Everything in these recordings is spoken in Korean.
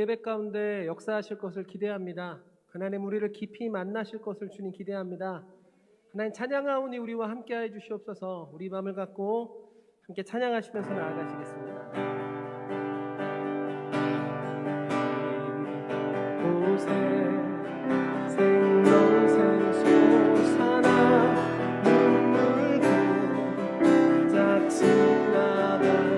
예배 가운데 역사하실 것을 기대합니다. 하나님 우리를 깊이 만나실 것을 주님 기대합니다. 하나님 찬양하오니 우리와 함께하여 주시옵소서. 우리 마음을 갖고 함께 찬양하시면서 나아가시겠습니다. 이곳에 생명샘 솟아나 눈물도 짝지나갈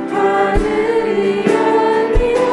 하늘이 열리고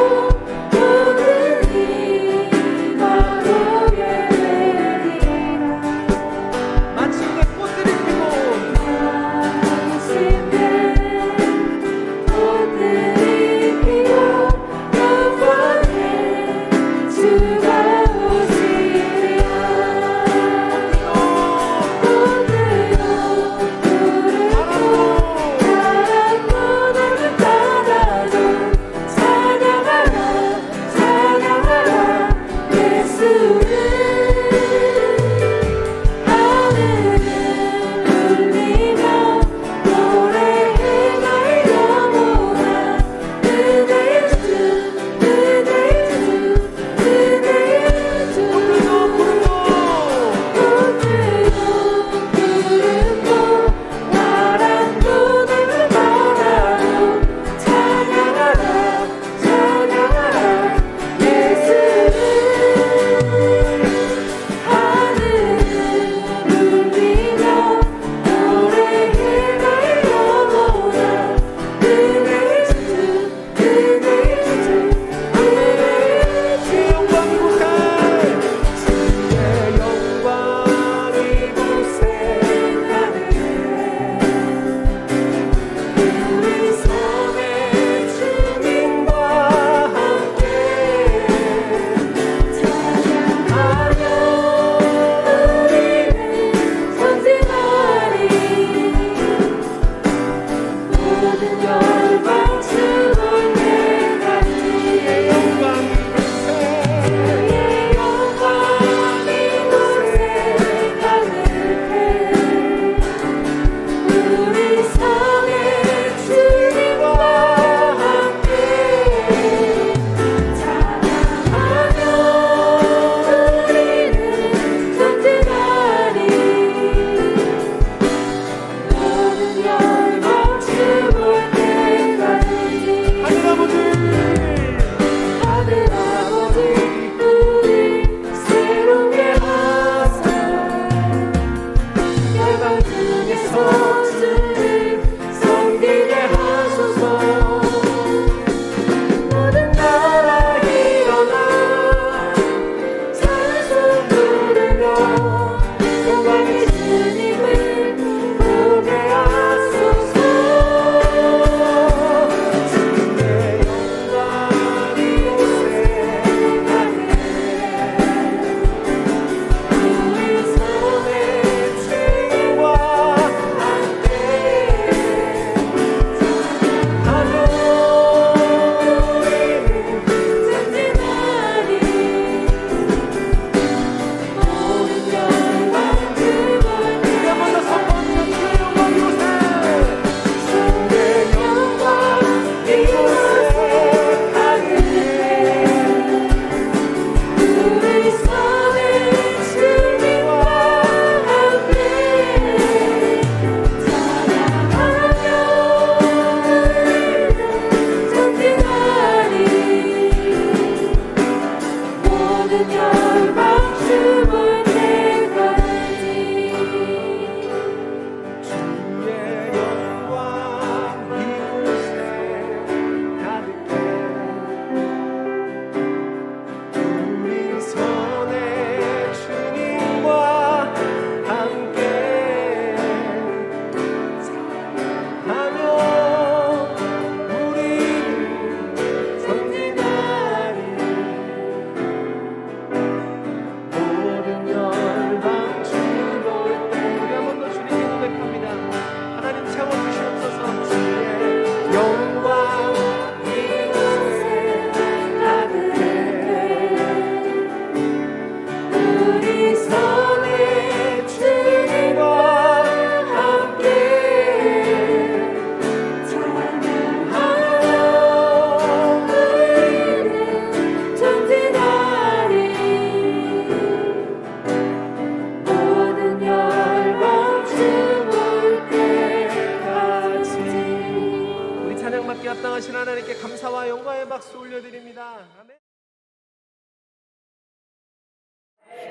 박수 올려드립니다. 아멘.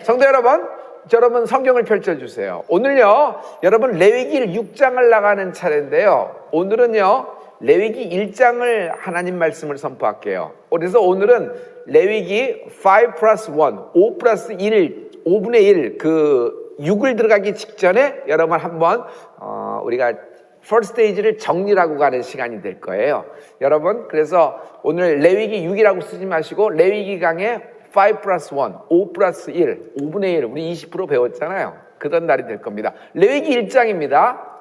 성도 여러분 성경을 펼쳐주세요. 오늘요 여러분 레위기 6장을 나가는 차례인데요, 오늘은요 레위기 1장을 하나님 말씀을 선포할게요. 그래서 오늘은 레위기 5 플러스 1, 5 플러스 1, 5분의 1, 그 6을 들어가기 직전에 여러분 한번 우리가 first stage를 정리하고 가는 시간이 될 거예요. 여러분, 그래서 오늘 레위기 6이라고 쓰지 마시고 레위기 강의 5 플러스 1, 5 플러스 1, 5분의 1, 우리 20% 배웠잖아요. 그런 날이 될 겁니다. 레위기 1장입니다.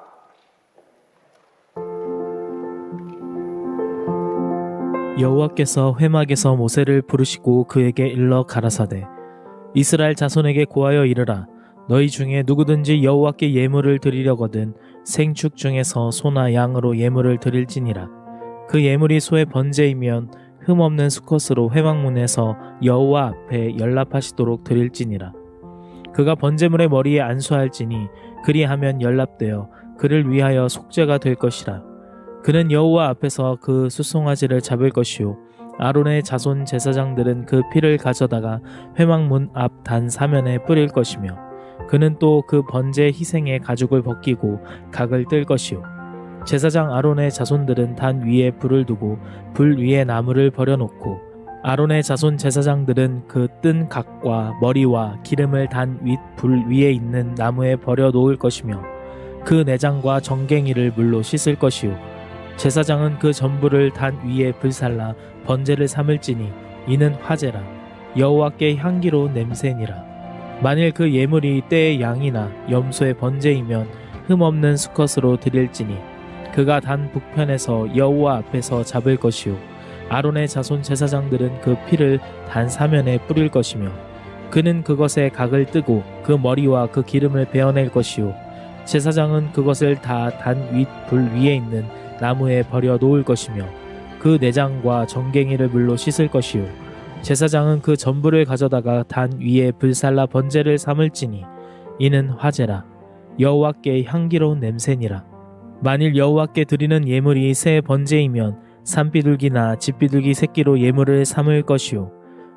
여호와께서 회막에서 모세를 부르시고 그에게 일러 가라사대, 이스라엘 자손에게 고하여 이르라. 너희 중에 누구든지 여호와께 예물을 드리려거든 생축 중에서 소나 양으로 예물을 드릴지니라. 그 예물이 소의 번제이면 흠없는 수컷으로 회막문에서 여호와 앞에 연납하시도록 드릴지니라. 그가 번제물의 머리에 안수할지니 그리하면 연납되어 그를 위하여 속죄가 될 것이라. 그는 여호와 앞에서 그 수송아지를 잡을 것이요 아론의 자손 제사장들은 그 피를 가져다가 회막문 앞 단 사면에 뿌릴 것이며, 그는 또 그 번제 희생의 가죽을 벗기고 각을 뜰 것이요 제사장 아론의 자손들은 단 위에 불을 두고 불 위에 나무를 버려놓고, 아론의 자손 제사장들은 그 뜬 각과 머리와 기름을 단 윗 불 위에 있는 나무에 버려 놓을 것이며, 그 내장과 정갱이를 물로 씻을 것이요 제사장은 그 전부를 단 위에 불살라 번제를 삼을지니 이는 화제라. 여호와께 향기로운 냄새니라. 만일 그 예물이 떼의 양이나 염소의 번제이면 흠없는 수컷으로 드릴지니 그가 단 북편에서 여호와 앞에서 잡을 것이요 아론의 자손 제사장들은 그 피를 단 사면에 뿌릴 것이며, 그는 그것에 각을 뜨고 그 머리와 그 기름을 베어낼 것이요 제사장은 그것을 다 단 윗 불 위에 있는 나무에 버려 놓을 것이며, 그 내장과 정갱이를 물로 씻을 것이요 제사장은 그 전부를 가져다가 단 위에 불살라 번제를 삼을지니 이는 화제라. 여호와께 향기로운 냄새니라. 만일 여호와께 드리는 예물이 새 번제이면 산비둘기나 집비둘기 새끼로 예물을 삼을 것이요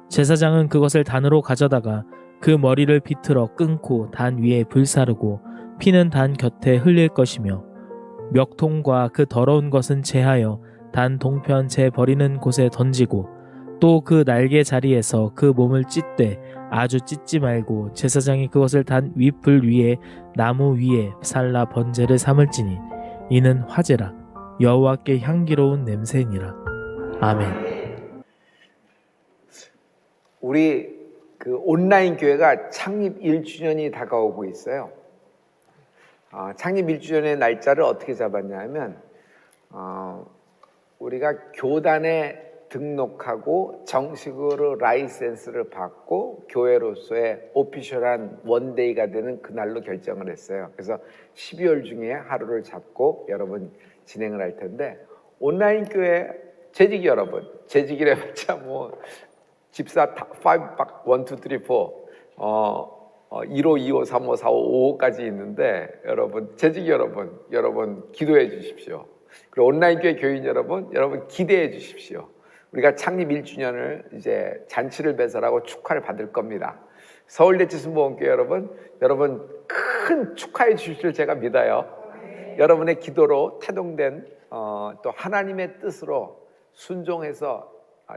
제사장은 그것을 단으로 가져다가 그 머리를 비틀어 끊고 단 위에 불사르고 피는 단 곁에 흘릴 것이며, 멱통과 그 더러운 것은 제하여 단 동편 제 버리는 곳에 던지고, 또 그 날개 자리에서 그 몸을 찢되 아주 찢지 말고 제사장이 그것을 단 윗불 위에 나무 위에 살라 번제를 삼을지니 이는 화제라. 여호와께 향기로운 냄새니라. 아멘. 우리 그 온라인 교회가 창립 1주년이 다가오고 있어요. 창립 1주년의 날짜를 어떻게 잡았냐면 우리가 교단에 등록하고 정식으로 라이센스를 받고 교회로서의 오피셜한 원데이가 되는 그날로 결정을 했어요. 그래서 12월 중에 하루를 잡고 여러분 진행을 할 텐데, 온라인 교회 재직이 여러분, 재직이라 해봤자 뭐 집사 5, 1, 2, 3, 4 1호, 2호, 3호, 4호, 5호까지 있는데, 여러분 재직이 여러분 기도해 주십시오. 그리고 온라인 교회 교인 여러분 기대해 주십시오. 우리가 창립 1주년을 이제 잔치를 배설하고 축하를 받을 겁니다. 서울대치순복음교회 여러분 큰 축하해 주실 줄 제가 믿어요. 여러분의 기도로 태동된 또 하나님의 뜻으로 순종해서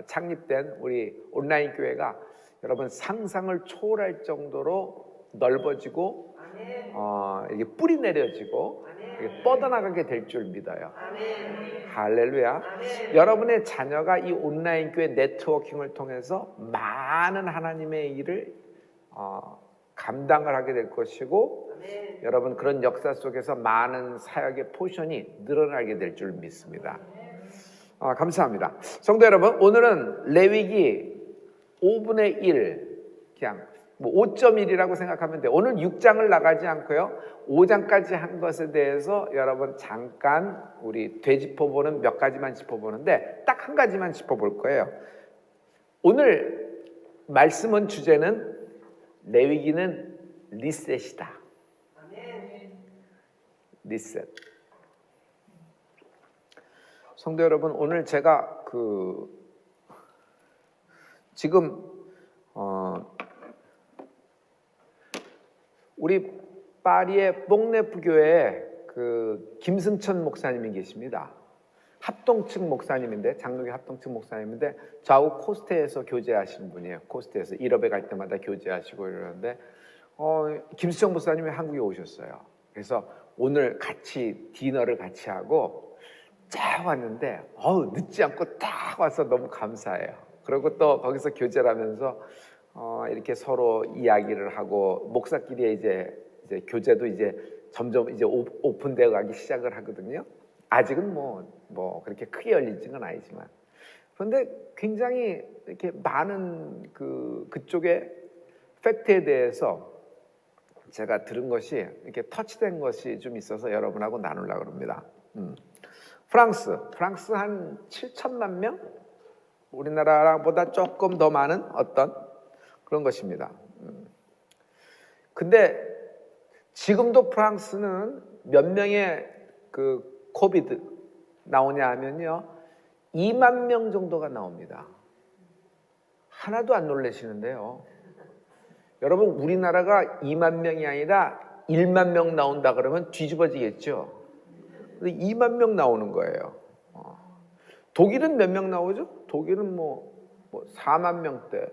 창립된 우리 온라인 교회가 여러분 상상을 초월할 정도로 넓어지고 이게 뿌리 내려지고 뻗어나가게 될 줄 믿어요. 할렐루야. 여러분의 자녀가 이 온라인 교회 네트워킹을 통해서 많은 하나님의 일을 감당을 하게 될 것이고, 여러분 그런 역사 속에서 많은 사역의 포션이 늘어나게 될 줄 믿습니다. 감사합니다. 성도 여러분, 오늘은 레위기 5분의 1, 그냥 뭐 5.1이라고 생각하면 돼요. 오늘 6장을 나가지 않고요, 5장까지 한 것에 대해서 여러분 잠깐 우리 되짚어보는 몇 가지만 짚어보는데, 딱 한 가지만 짚어볼 거예요. 오늘 말씀은 주제는 레위기는 리셋이다. 리셋. 성도 여러분, 오늘 제가 지금 우리 파리의 뽕네프 교회에 그 김승천 목사님이 계십니다. 합동측 목사님인데, 장로교 합동측 목사님인데 좌우 코스트에서 교제하시는 분이에요. 코스트에서 일업에 갈 때마다 교제하시고 이러는데 김수정 목사님이 한국에 오셨어요. 그래서 오늘 같이 디너를 같이 하고 쫙 왔는데 늦지 않고 딱 와서 너무 감사해요. 그리고 또 거기서 교제를 하면서 이렇게 서로 이야기를 하고 목사끼리 이제 교제도 이제 점점 이제 오픈되어 가기 시작을 하거든요. 아직은 뭐 그렇게 크게 열리진 건 아니지만, 그런데 굉장히 이렇게 많은 그쪽의 팩트에 대해서 제가 들은 것이 이렇게 터치된 것이 좀 있어서 여러분하고 나누려고 합니다. 프랑스 한 7천만 명? 우리나라보다 조금 더 많은 어떤 그런 것입니다. 근데 지금도 프랑스는 몇 명의 코비드 나오냐 하면요, 2만 명 정도가 나옵니다. 하나도 안 놀라시는데요. 여러분, 우리나라가 2만 명이 아니라 1만 명 나온다 그러면 뒤집어지겠죠. 근데 2만 명 나오는 거예요. 독일은 몇 명 나오죠? 독일은 뭐 4만 명대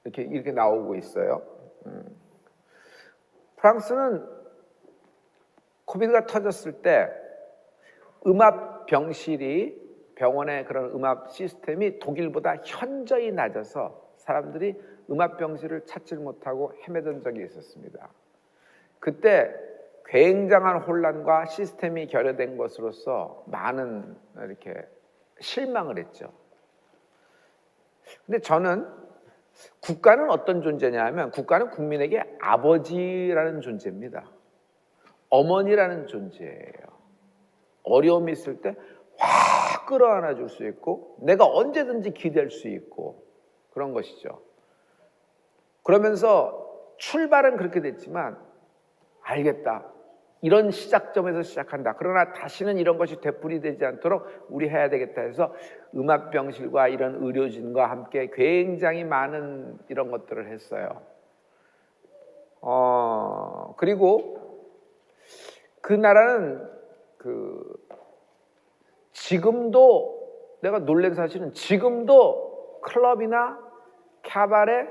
이렇게 나오고 있어요. 프랑스는 코비드가 터졌을 때 음압 병실이, 병원의 그런 음압 시스템이 독일보다 현저히 낮아서 사람들이 음압 병실을 찾지 못하고 헤매던 적이 있었습니다. 그때 굉장한 혼란과 시스템이 결여된 것으로서 많은 이렇게 실망을 했죠. 근데 저는 국가는 어떤 존재냐 하면, 국가는 국민에게 아버지라는 존재입니다. 어머니라는 존재예요. 어려움이 있을 때 확 끌어안아 줄 수 있고 내가 언제든지 기댈 수 있고 그런 것이죠. 그러면서 출발은 그렇게 됐지만, 알겠다, 이런 시작점에서 시작한다, 그러나 다시는 이런 것이 되풀이되지 않도록 우리 해야 되겠다 해서 음압병실과 이런 의료진과 함께 굉장히 많은 이런 것들을 했어요. 그리고 그 나라는 지금도, 내가 놀란 사실은 지금도 클럽이나 카바레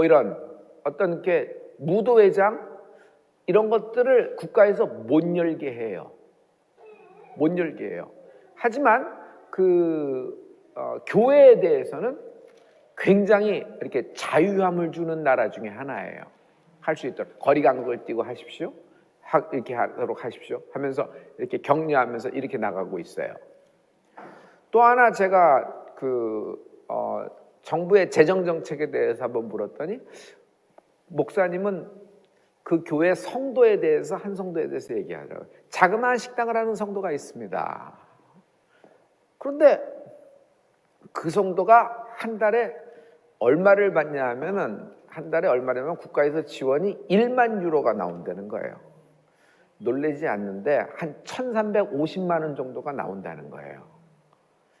이런 어떤 게 무도회장 이런 것들을 국가에서 못 열게 해요. 못 열게 해요. 하지만 교회에 대해서는 굉장히 이렇게 자유함을 주는 나라 중에 하나예요. 할 수 있도록 거리 간격을 띄고 하십시오, 이렇게 하도록 하십시오 하면서 이렇게 격려하면서 이렇게 나가고 있어요. 또 하나 제가 정부의 재정 정책에 대해서 한번 물었더니, 목사님은 그 교회 성도에 대해서, 한 성도에 대해서 얘기하더라고요. 자그마한 식당을 하는 성도가 있습니다. 그런데 그 성도가 한 달에 얼마를 받냐 하면은, 한 달에 얼마냐면 국가에서 지원이 1만 유로가 나온다는 거예요. 놀라지 않는데 한 1,350만 원 정도가 나온다는 거예요.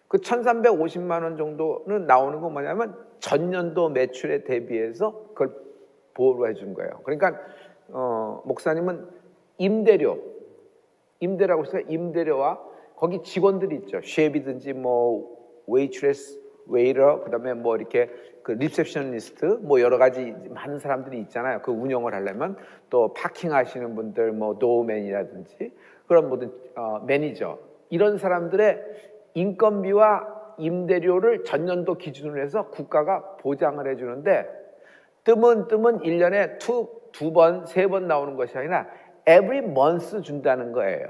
그 1,350만 원 정도는 나오는 건 뭐냐면 전년도 매출에 대비해서 그걸 보호를 해준 거예요. 그러니까 목사님은 임대라고 해서 임대료와 거기 직원들이 있죠. 셰프이든지 웨이트레스, 웨이터, 그다음에 이렇게 리셉셔니스트, 여러 가지 많은 사람들이 있잖아요. 그 운영을 하려면 또 파킹 하시는 분들, 도어맨이라든지 그런 모든 매니저, 이런 사람들의 인건비와 임대료를 전년도 기준으로 해서 국가가 보장을 해주는데, 뜨문 1년에 두 번, 세 번 나오는 것이 아니라 every month 준다는 거예요.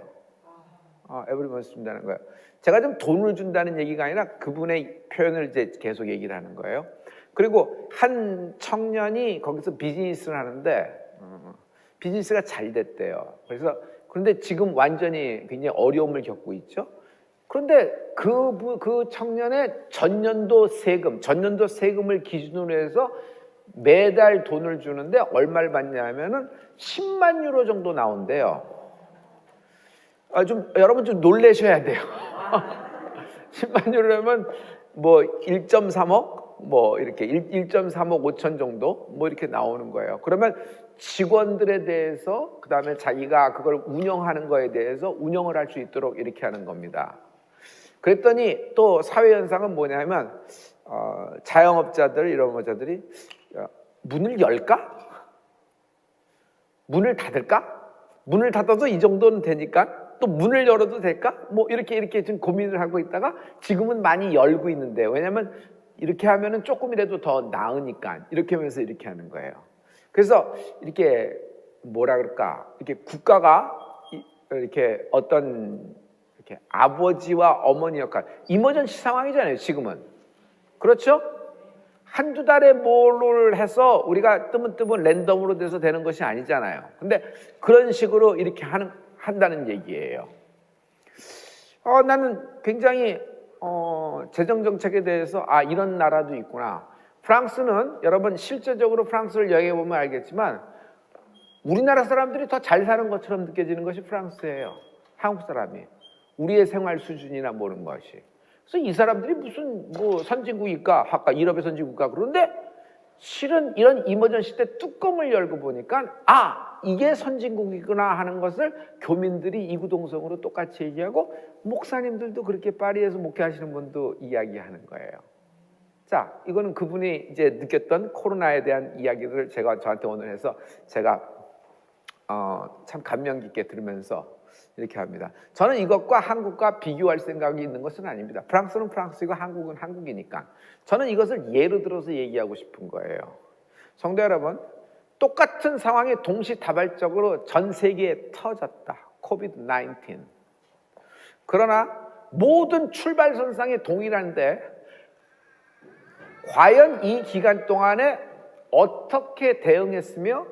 every month 준다는 거예요. 제가 좀 돈을 준다는 얘기가 아니라 그분의 표현을 이제 계속 얘기를 하는 거예요. 그리고 한 청년이 거기서 비즈니스를 하는데 비즈니스가 잘 됐대요. 그런데 지금 완전히 굉장히 어려움을 겪고 있죠. 그런데 그 청년의 전년도 세금을 기준으로 해서 매달 돈을 주는데 얼마를 받냐 하면은 10만 유로 정도 나온대요. 여러분 좀 놀라셔야 돼요. 10만 유로면 뭐 1.3억 뭐 이렇게 1.3억 5천 정도 뭐 이렇게 나오는 거예요. 그러면 직원들에 대해서 그다음에 자기가 그걸 운영하는 거에 대해서 운영을 할 수 있도록 이렇게 하는 겁니다. 그랬더니 또 사회 현상은 뭐냐면 자영업자들 이런 거자들이 문을 열까? 문을 닫을까? 문을 닫아도 이 정도는 되니까 또 문을 열어도 될까? 뭐 이렇게 지금 고민을 하고 있다가 지금은 많이 열고 있는데 왜냐면 이렇게 하면은 조금이라도 더 나으니까 이렇게 하면서 이렇게 하는 거예요. 그래서 이렇게 뭐라 그럴까? 이렇게 국가가 이렇게 어떤 이렇게 아버지와 어머니 역할, 이머전시 상황이잖아요, 지금은. 그렇죠? 한두 달에 뭐를 해서 우리가 뜨문뜨문 랜덤으로 돼서 되는 것이 아니잖아요. 근데 그런 식으로 이렇게 한다는 얘기예요. 나는 굉장히 재정정책에 대해서 이런 나라도 있구나. 프랑스는 여러분 실제적으로 프랑스를 여행해보면 알겠지만 우리나라 사람들이 더 잘 사는 것처럼 느껴지는 것이 프랑스예요. 한국 사람이. 우리의 생활 수준이나 모르는 것이. 그래서 이 사람들이 무슨 뭐 선진국일까? 아까 유럽의 선진국일까? 그런데 실은 이런 이머전시 때 뚜껑을 열고 보니까 이게 선진국이구나 하는 것을 교민들이 이구동성으로 똑같이 얘기하고 목사님들도 그렇게 파리에서 목회하시는 분도 이야기하는 거예요. 자, 이거는 그분이 이제 느꼈던 코로나에 대한 이야기를 제가 저한테 오늘 해서 제가 참 감명 깊게 들으면서 이렇게 합니다. 저는 이것과 한국과 비교할 생각이 있는 것은 아닙니다. 프랑스는 프랑스이고 한국은 한국이니까. 저는 이것을 예로 들어서 얘기하고 싶은 거예요. 성도 여러분, 똑같은 상황이 동시다발적으로 전 세계에 터졌다. 코비드-19. 그러나 모든 출발선상에 동일한데 과연 이 기간 동안에 어떻게 대응했으며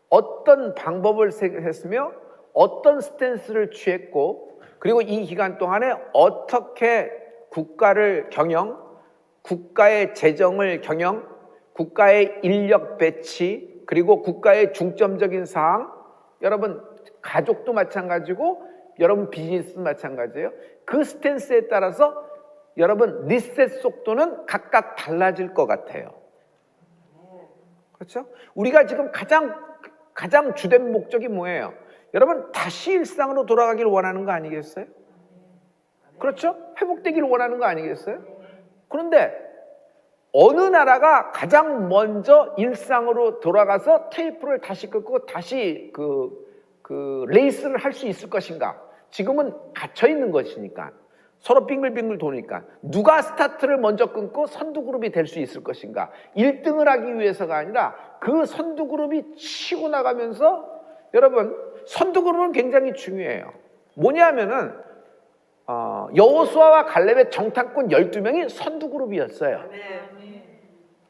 어떤 방법을 했으며 어떤 스탠스를 취했고 그리고 이 기간 동안에 어떻게 국가를 경영, 국가의 재정을 경영, 국가의 인력 배치 그리고 국가의 중점적인 사항, 여러분 가족도 마찬가지고 여러분 비즈니스도 마찬가지예요. 그 스탠스에 따라서 여러분 리셋 속도는 각각 달라질 것 같아요. 그렇죠? 우리가 지금 가장 주된 목적이 뭐예요? 여러분 다시 일상으로 돌아가기를 원하는 거 아니겠어요? 그렇죠? 회복되기를 원하는 거 아니겠어요? 그런데 어느 나라가 가장 먼저 일상으로 돌아가서 테이프를 다시 끊고 다시 그 레이스를 할 수 있을 것인가? 지금은 갇혀 있는 것이니까 서로 빙글빙글 도니까 누가 스타트를 먼저 끊고 선두그룹이 될 수 있을 것인가? 1등을 하기 위해서가 아니라 그 선두그룹이 치고 나가면서 여러분 선두그룹은 굉장히 중요해요. 뭐냐면은 여호수아와 갈렙의 정탐꾼 12명이 선두그룹이었어요.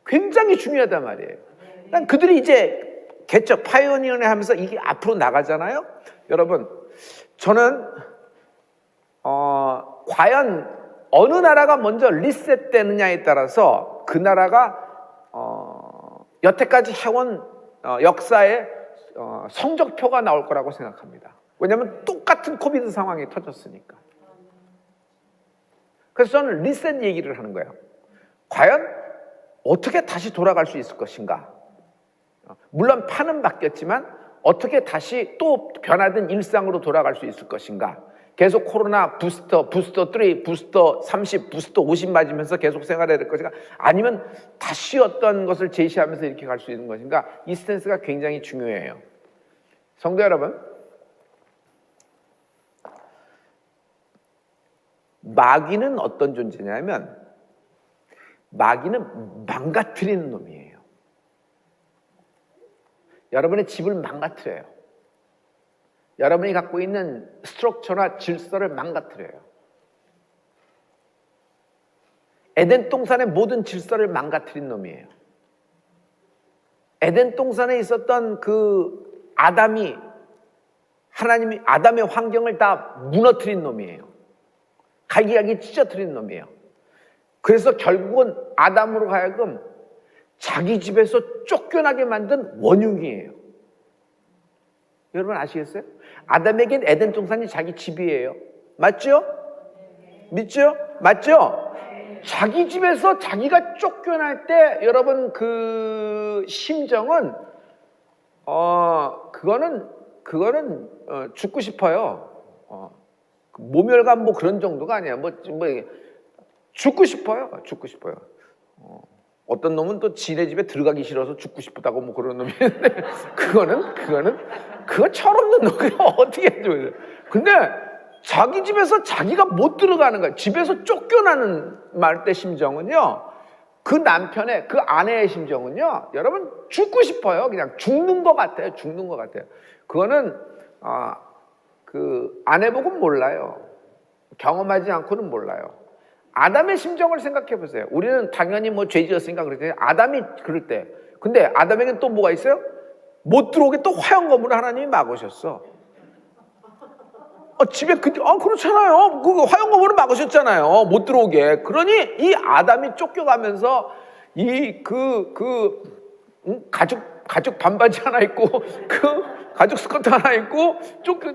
굉장히 중요하단 말이에요. 난 그들이 이제 개척 파이오니어를 하면서 이게 앞으로 나가잖아요. 여러분 저는 과연 어느 나라가 먼저 리셋되느냐에 따라서 그 나라가 여태까지 해온 역사의 성적표가 나올 거라고 생각합니다. 왜냐하면 똑같은 코비드 상황이 터졌으니까. 그래서 저는 리셋 얘기를 하는 거예요. 과연 어떻게 다시 돌아갈 수 있을 것인가? 물론 판은 바뀌었지만 어떻게 다시 또 변화된 일상으로 돌아갈 수 있을 것인가? 계속 코로나 부스터 3, 부스터 30, 부스터 50 맞으면서 계속 생활해야 될 것인가? 아니면 다시 어떤 것을 제시하면서 이렇게 갈 수 있는 것인가? 이 스탠스가 굉장히 중요해요. 성도 여러분, 마귀는 어떤 존재냐면 마귀는 망가뜨리는 놈이에요. 여러분의 집을 망가뜨려요. 여러분이 갖고 있는 스트럭처나 질서를 망가뜨려요. 에덴 동산의 모든 질서를 망가뜨린 놈이에요. 에덴 동산에 있었던 그 하나님이 아담의 환경을 다 무너뜨린 놈이에요. 갈기갈기 찢어뜨린 놈이에요. 그래서 결국은 아담으로 하여금 자기 집에서 쫓겨나게 만든 원흉이에요. 여러분 아시겠어요? 아담에겐 에덴 동산이 자기 집이에요. 맞죠? 믿죠? 맞죠? 자기 집에서 자기가 쫓겨날 때 여러분 그 심정은 그거는 죽고 싶어요. 모멸감 뭐 그런 정도가 아니야. 뭐 죽고 싶어요. 죽고 싶어요. 어떤 놈은 또 지네 집에 들어가기 싫어서 죽고 싶다고 뭐 그런 놈이 있는데 그거 철없는 놈이 어떻게 해줘요. 근데 자기 집에서 자기가 못 들어가는 거야. 집에서 쫓겨나는 말 때 심정은요, 그 남편의 그 아내의 심정은요, 여러분 죽고 싶어요. 그냥 죽는 것 같아요. 죽는 것 같아요. 그거는 그 안 해보고는 몰라요. 경험하지 않고는 몰라요. 아담의 심정을 생각해 보세요. 우리는 당연히 뭐 죄 지었으니까 그랬더니 아담이 그럴 때, 근데 아담에게는 또 뭐가 있어요? 못 들어오게 또 화형검으로 하나님이 막으셨어. 집에 그렇잖아요. 그 화형검으로 막으셨잖아요. 못 들어오게. 그러니 이 아담이 쫓겨가면서 가죽 반바지 하나 입고 가죽 스커트 하나 입고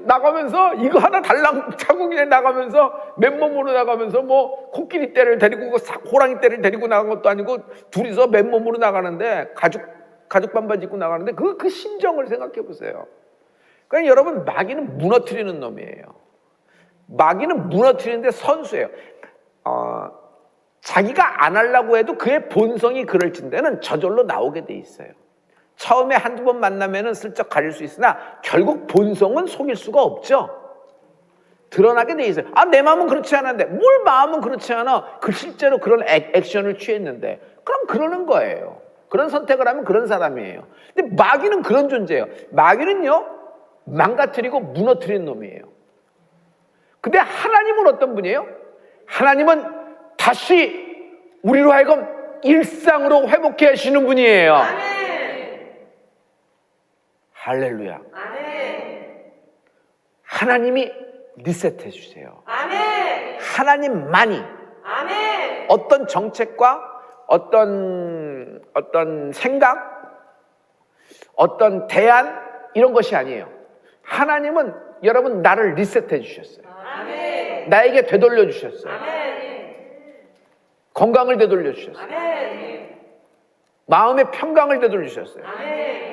나가면서 이거 하나 달랑 차고 그냥 나가면서 맨몸으로 나가면서 뭐 코끼리 떼를 데리고 호랑이 떼를 데리고 나간 것도 아니고 둘이서 맨몸으로 나가는데 가죽 반바지 입고 나가는데 그 심정을 생각해 보세요. 그러니까 여러분 마귀는 무너뜨리는 놈이에요. 마귀는 무너뜨리는데 선수예요. 자기가 안 하려고 해도 그의 본성이 그럴진데는 저절로 나오게 돼 있어요. 처음에 한두 번 만나면은 슬쩍 가릴 수 있으나 결국 본성은 속일 수가 없죠. 드러나게 돼 있어요. 내 마음은 그렇지 않은데 뭘 마음은 그렇지 않아? 실제로 그런 액션을 취했는데 그럼 그러는 거예요. 그런 선택을 하면 그런 사람이에요. 근데 마귀는 그런 존재예요. 마귀는요 망가뜨리고 무너뜨리는 놈이에요. 근데 하나님은 어떤 분이에요? 하나님은 다시 우리로 하여금 일상으로 회복해 하시는 분이에요. 아멘. 할렐루야. 아멘. 하나님이 리셋해 주세요. 아멘. 하나님만이 아멘. 어떤 정책과 어떤 생각, 어떤 대안 이런 것이 아니에요. 하나님은 여러분 나를 리셋해 주셨어요. 아멘. 나에게 되돌려 주셨어요. 아멘. 건강을 되돌려 주셨어요. 아멘. 마음의 평강을 되돌려 주셨어요. 아멘.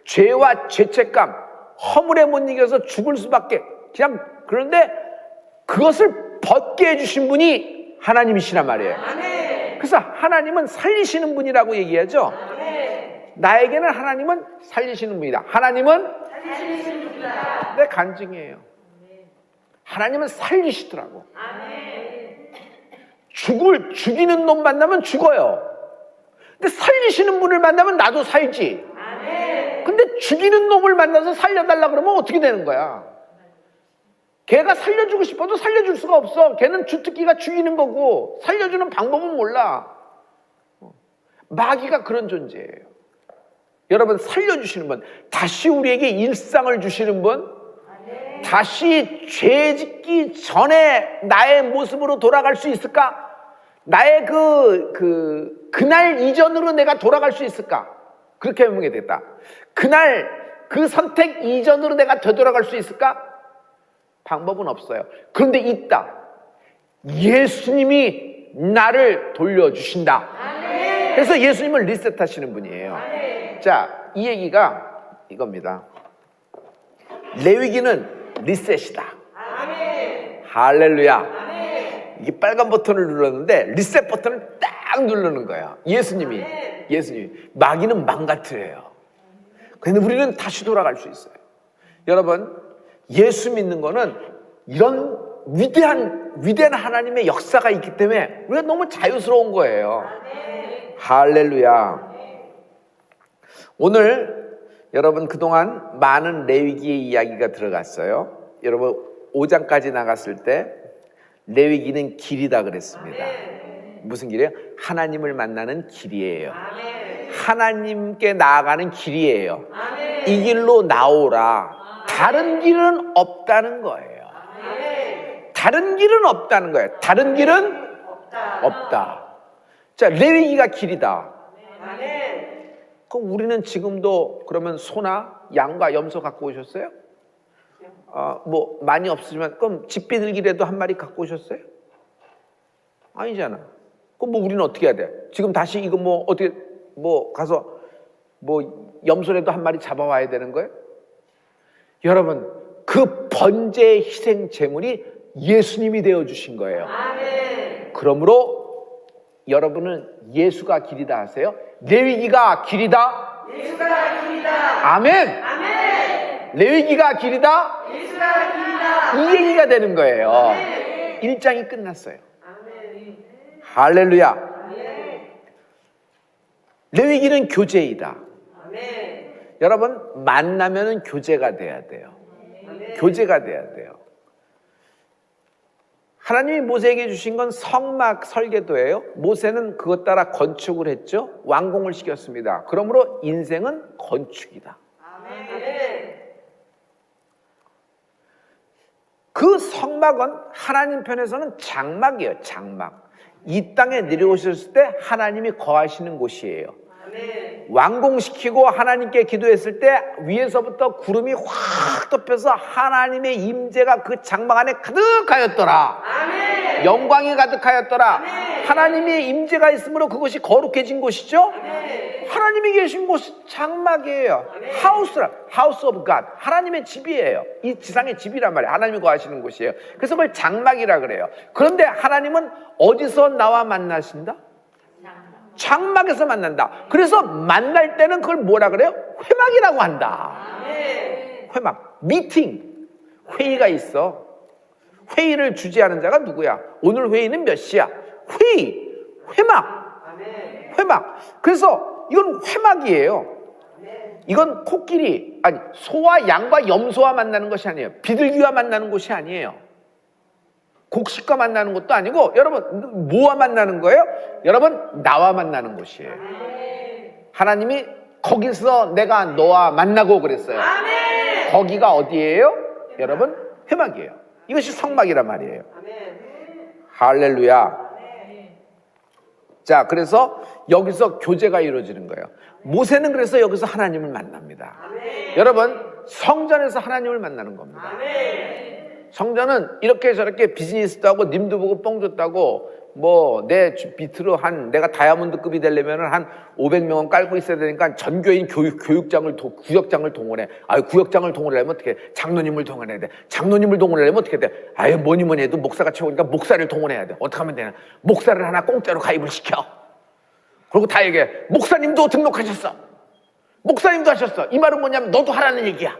죄와 죄책감, 허물에 못 이겨서 죽을 수밖에 그냥 그런데 그것을 벗게 해주신 분이 하나님이시란 말이에요. 아멘. 그래서 하나님은 살리시는 분이라고 얘기하죠. 아멘. 나에게는 하나님은 살리시는 분이다. 하나님은 살리시는 분이다. 내 간증이에요. 하나님은 살리시더라고. 아멘. 죽이는 놈 만나면 죽어요. 근데 살리시는 분을 만나면 나도 살지. 아멘. 근데 죽이는 놈을 만나서 살려달라 그러면 어떻게 되는 거야? 걔가 살려주고 싶어도 살려줄 수가 없어. 걔는 주특기가 죽이는 거고 살려주는 방법은 몰라. 마귀가 그런 존재예요. 여러분 살려주시는 분, 다시 우리에게 일상을 주시는 분, 다시 죄 짓기 전에 나의 모습으로 돌아갈 수 있을까? 나의 그날 이전으로 내가 돌아갈 수 있을까? 그렇게 해보게 되겠다. 그날 그 선택 이전으로 내가 되돌아갈 수 있을까? 방법은 없어요. 그런데 있다. 예수님이 나를 돌려주신다. 아멘. 그래서 예수님을 리셋하시는 분이에요. 아멘. 자, 이 얘기가 이겁니다. 레위기는 리셋이다. 아멘. 할렐루야. 아멘. 이게 빨간 버튼을 눌렀는데 리셋 버튼을 딱 누르는 거야. 예수님이. 마귀는 망가뜨려요. 근데 우리는 다시 돌아갈 수 있어요. 여러분, 예수 믿는 거는 이런 위대한 하나님의 역사가 있기 때문에 우리가 너무 자유스러운 거예요. 할렐루야. 오늘 여러분 그동안 많은 레위기의 이야기가 들어갔어요. 여러분 5장까지 나갔을 때 레위기는 길이다 그랬습니다. 무슨 길이에요? 하나님을 만나는 길이에요. 하나님께 나아가는 길이에요. 이 길로 나오라. 다른 길은 없다는 거예요. 다른 길은 없다는 거예요. 다른 길은 없다. 자, 레위기가 길이다. 그럼 우리는 지금도 그러면 소나 양과 염소 갖고 오셨어요? 뭐 많이 없으지만 그럼 집비둘기라도 한 마리 갖고 오셨어요? 아니잖아. 그럼 뭐 우리는 어떻게 해야 돼? 지금 다시 이거 뭐 어떻게 뭐 가서 뭐 염소라도 한 마리 잡아와야 되는 거예요? 여러분, 그 번제의 희생 제물이 예수님이 되어 주신 거예요. 그러므로 여러분은 예수가 길이다 하세요. 레위기가 길이다. 예수가 길이다. 아멘. 레위기가 길이다. 예수가 길이다. 이 얘기가 되는 거예요. 1장이 끝났어요. 할렐루야. 레위기는 교제이다. 여러분, 만나면은 교제가 돼야 돼요. 교제가 돼야 돼요. 하나님이 모세에게 주신 건 성막 설계도예요. 모세는 그것 따라 건축을 했죠. 완공을 시켰습니다. 그러므로 인생은 건축이다. 그 성막은 하나님 편에서는 장막이에요. 장막. 이 땅에 내려오셨을 때 하나님이 거하시는 곳이에요. 완공시키고 하나님께 기도했을 때 위에서부터 구름이 확 덮여서 하나님의 임재가 그 장막 안에 가득하였더라. 영광이 가득하였더라. 하나님의 임재가 있으므로 그것이 거룩해진 곳이죠. 하나님이 계신 곳이 장막이에요. 하우스 오브 갓. 하나님의 집이에요. 이 지상의 집이란 말이에요. 하나님이 거하시는 곳이에요. 그래서 그걸 장막이라 그래요. 그런데 하나님은 어디서 나와 만나신다? 장막에서 만난다. 그래서 만날 때는 그걸 뭐라 그래요? 회막이라고 한다. 회막, 미팅, 회의가 있어. 회의를 주재하는 자가 누구야? 오늘 회의는 몇 시야? 회의, 회막. 그래서 이건 회막이에요. 이건 코끼리, 아니 소와 양과 염소와 만나는 것이 아니에요. 비둘기와 만나는 곳이 아니에요. 곡식과 만나는 것도 아니고, 여러분 뭐와 만나는 거예요? 여러분, 나와 만나는 곳이에요. 하나님이 거기서 내가 너와 만나고 그랬어요. 거기가 어디예요? 여러분, 회막이에요. 이것이 성막이란 말이에요. 할렐루야. 자, 그래서 여기서 교제가 이루어지는 거예요. 모세는 그래서 여기서 하나님을 만납니다. 여러분, 성전에서 하나님을 만나는 겁니다. 성전은 이렇게 저렇게 비즈니스도 하고 님도 보고 뻥 줬다고 뭐 내 밑으로 내가 다이아몬드급이 되려면 한 500명은 깔고 있어야 되니까 전교인 구역장을 동원해. 구역장을 동원하려면 어떻게 해? 장로님을 동원해야 돼. 장로님을 동원하려면 어떻게 돼? 뭐니 해도 목사가 최고니까 목사를 동원해야 돼. 어떻게 하면 되나? 목사를 하나 공짜로 가입을 시켜. 그리고 다 얘기해. 목사님도 등록하셨어. 목사님도 하셨어. 이 말은 뭐냐면 너도 하라는 얘기야.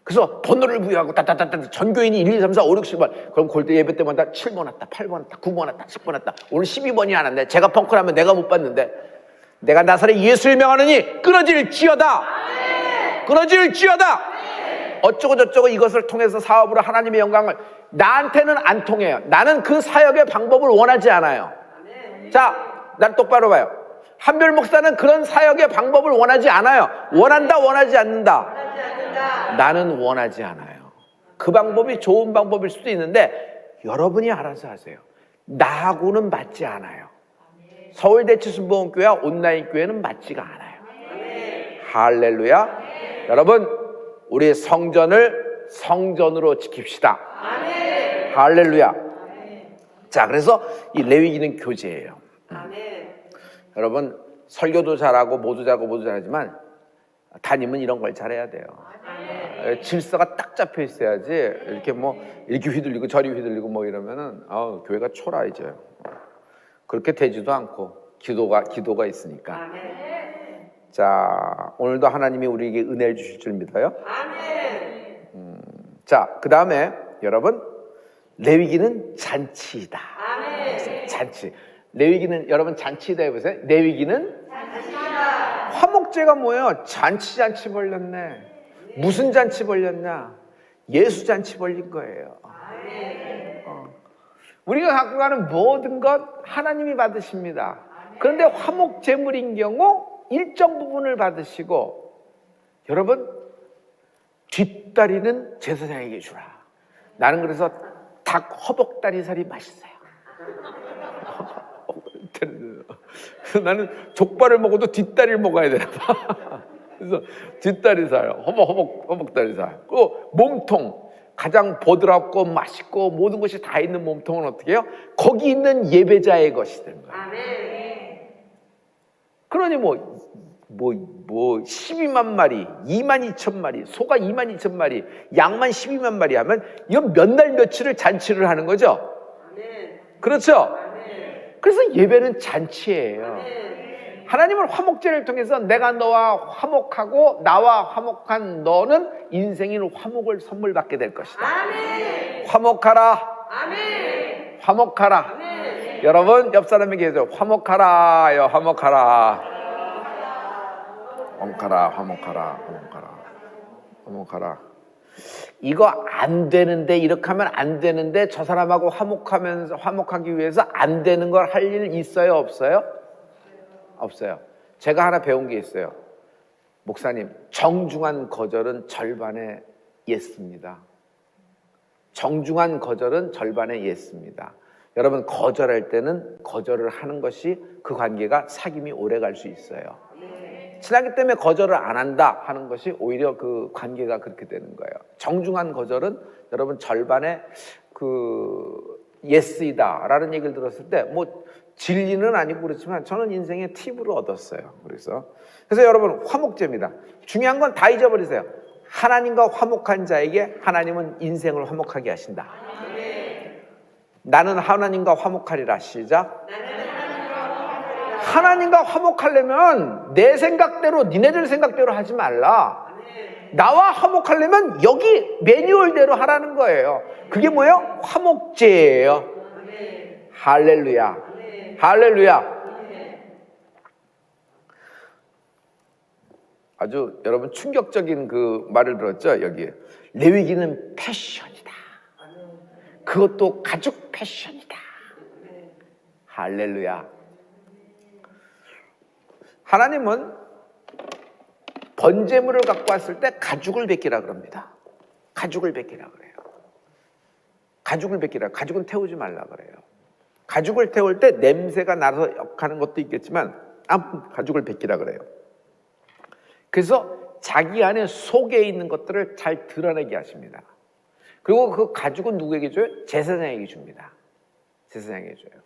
그래서 번호를 부여하고 따따따따 전교인이 1, 2, 3, 4, 5, 6, 7번. 그럼 골대 예배 때마다 7번 왔다, 8번 왔다, 9번 왔다, 10번 왔다. 오늘 12번이 안 왔네. 제가 펑크라면 내가 못 봤는데. 내가 나사렛 예수를 명하느니 끊어질지어다. 끊어질지어다. 어쩌고 저쩌고 이것을 통해서 사업으로 하나님의 영광을. 나한테는 안 통해요. 나는 그 사역의 방법을 원하지 않아요. 자, 날 똑바로 봐요. 한별 목사는 그런 사역의 방법을 원하지 않아요. 원한다, 원하지 않는다. 나는 원하지 않아요. 그 방법이 좋은 방법일 수도 있는데 여러분이 알아서 하세요. 나하고는 맞지 않아요. 서울대치순복음교회와 온라인 교회는 맞지가 않아요. 할렐루야. 여러분, 우리 성전을 성전으로 지킵시다. 할렐루야. 자, 그래서 이 레위기는 교제예요. 여러분, 설교도 잘하고 모두 잘하지만 담임은 이런 걸 잘해야 돼요. 질서가 딱 잡혀 있어야지. 이렇게 이렇게 휘둘리고 저리 휘둘리고 이러면은 교회가 초라 이제. 그렇게 되지도 않고 기도가 있으니까. 자, 오늘도 하나님이 우리에게 은혜를 주실 줄 믿어요. 자, 그 다음에 여러분, 레위기는 잔치이다. 잔치. 레위기는 여러분 잔치이다 해보세요. 레위기는 잔치이다. 화목제가 뭐예요? 잔치 벌렸네. 무슨 잔치 벌렸냐? 예수 잔치 벌린 거예요. 우리가 갖고 가는 모든 것 하나님이 받으십니다. 그런데 화목 제물인 경우 일정 부분을 받으시고, 여러분, 뒷다리는 제사장에게 주라. 나는 그래서 닭 허벅다리살이 맛있어요. 그래서 나는 족발을 먹어도 뒷다리를 먹어야 되나 봐. 그래서 뒷다리살, 허벅다리살, 그리고 몸통, 가장 보드랍고 맛있고 모든 것이 다 있는 몸통은 어떻게 해요? 거기 있는 예배자의 것이 되는 거예요. 그러니 12만 마리, 2만 2천 마리, 소가 2만 2천 마리, 양만 12만 마리 하면 이건 몇 날 며칠을 잔치를 하는 거죠? 그렇죠? 그래서 예배는 잔치예요. 하나님은 화목제를 통해서 내가 너와 화목하고 나와 화목한 너는 인생인 화목을 선물 받게 될 것이다. 화목하라. 화목하라. 여러분 옆 사람에게 해줘. 화목하라요. 화목하라. 화목하라. 화목하라. 화목하라. 화목하라. 이거 안 되는데, 이렇게 하면 안 되는데, 저 사람하고 화목하기 위해서 안 되는 걸 할 일 있어요? 없어요? 없어요. 제가 하나 배운 게 있어요. 목사님, 정중한 거절은 절반의 예스입니다. 정중한 거절은 절반의 예스입니다. 여러분, 거절할 때는 거절을 하는 것이 그 관계가 사귐이 오래 갈 수 있어요. 친하기 때문에 거절을 안 한다 하는 것이 오히려 그 관계가 그렇게 되는 거예요. 정중한 거절은 여러분 절반의 그 예스이다 라는 얘기를 들었을 때 뭐 진리는 아니고 그렇지만 저는 인생의 팁을 얻었어요. 그래서 여러분 화목제입니다. 중요한 건 다 잊어버리세요. 하나님과 화목한 자에게 하나님은 인생을 화목하게 하신다. 나는 하나님과 화목하리라. 시작. 하나님과 화목하려면 내 생각대로 니네들 생각대로 하지 말라. 나와 화목하려면 여기 매뉴얼대로 하라는 거예요. 그게 뭐예요? 화목제예요. 할렐루야. 할렐루야. 아주 여러분 충격적인 그 말을 들었죠. 여기 레위기는 패션이다. 그것도 가죽 패션이다. 할렐루야. 하나님은 번제물을 갖고 왔을 때 가죽을 벗기라 그럽니다. 가죽을 벗기라 그래요. 가죽을 벗기라. 가죽은 태우지 말라 그래요. 가죽을 태울 때 냄새가 나서 역하는 것도 있겠지만 아무튼 가죽을 벗기라 그래요. 그래서 자기 안에 속에 있는 것들을 잘 드러내게 하십니다. 그리고 그 가죽은 누구에게 줘요? 제사장에게 줍니다. 제사장에게 줘요.